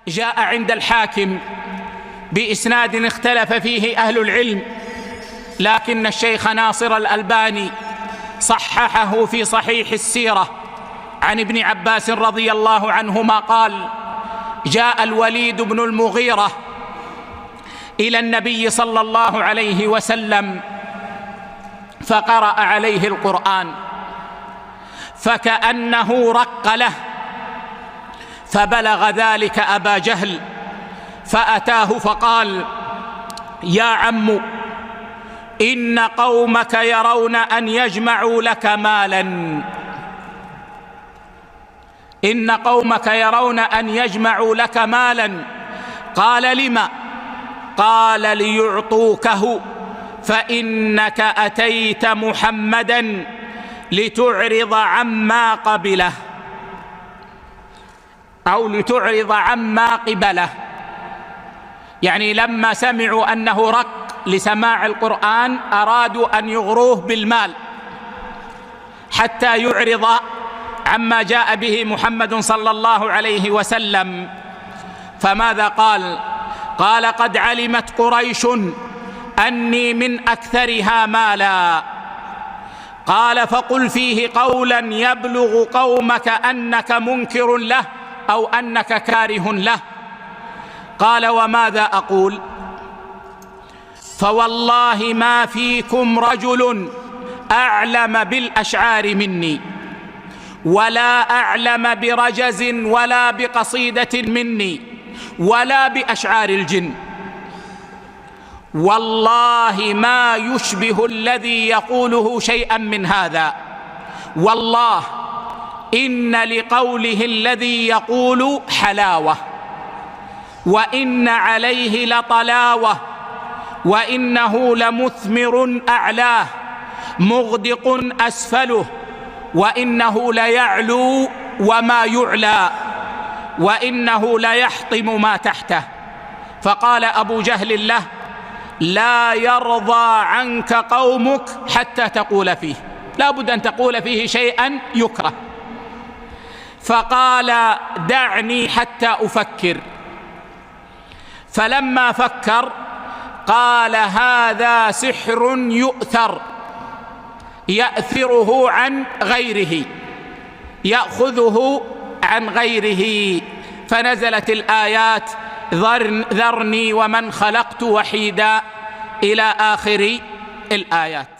جاء عند الحاكم بإسناد اختلف فيه أهل العلم، لكن الشيخ ناصر الألباني صححه في صحيح السيرة عن ابن عباس رضي الله عنهما قال: جاء الوليد بن المغيرة إلى النبي صلى الله عليه وسلم فقرأ عليه القرآن فكأنه رق له، فبلغ ذلك أبا جهل فأتاه فقال: يا عم، إن قومك يرون أن يجمعوا لك مالا، إن قومك يرون أن يجمعوا لك مالا. قال: لما؟ قال: ليعطوكه، فإنك أتيت محمدا لتعرض عما قبله أو لتعرض عما قبله. يعني لما سمعوا أنه رق لسماع القرآن أرادوا أن يغروه بالمال حتى يعرض عما جاء به محمد صلى الله عليه وسلم. فماذا قال؟ قال: قد علمت قريش أني من أكثرها مالا. قال: فقل فيه قولا يبلغ قومك أنك منكر له أو أنك كاره له. قال: وماذا أقول؟ فوالله ما فيكم رجل أعلم بالأشعار مني، ولا أعلم برجز ولا بقصيدة مني، ولا بأشعار الجن. والله ما يشبه الذي يقوله شيئا من هذا. والله إن لقوله الذي يقول حلاوة، وإن عليه لطلاوة، وإنه لمثمر أعلاه مغدق أسفله، وإنه ليعلو وما يعلى، وإنه ليحطم ما تحته. فقال أبو جهل له: لا يرضى عنك قومك حتى تقول فيه، لا بد أن تقول فيه شيئا يكره. فقال: دعني حتى أفكر. فلما فكر قال: هذا سحر يؤثر، يأثره عن غيره، يأخذه عن غيره. فنزلت الآيات: ذرني ومن خلقت وحيدا إلى آخر الآيات.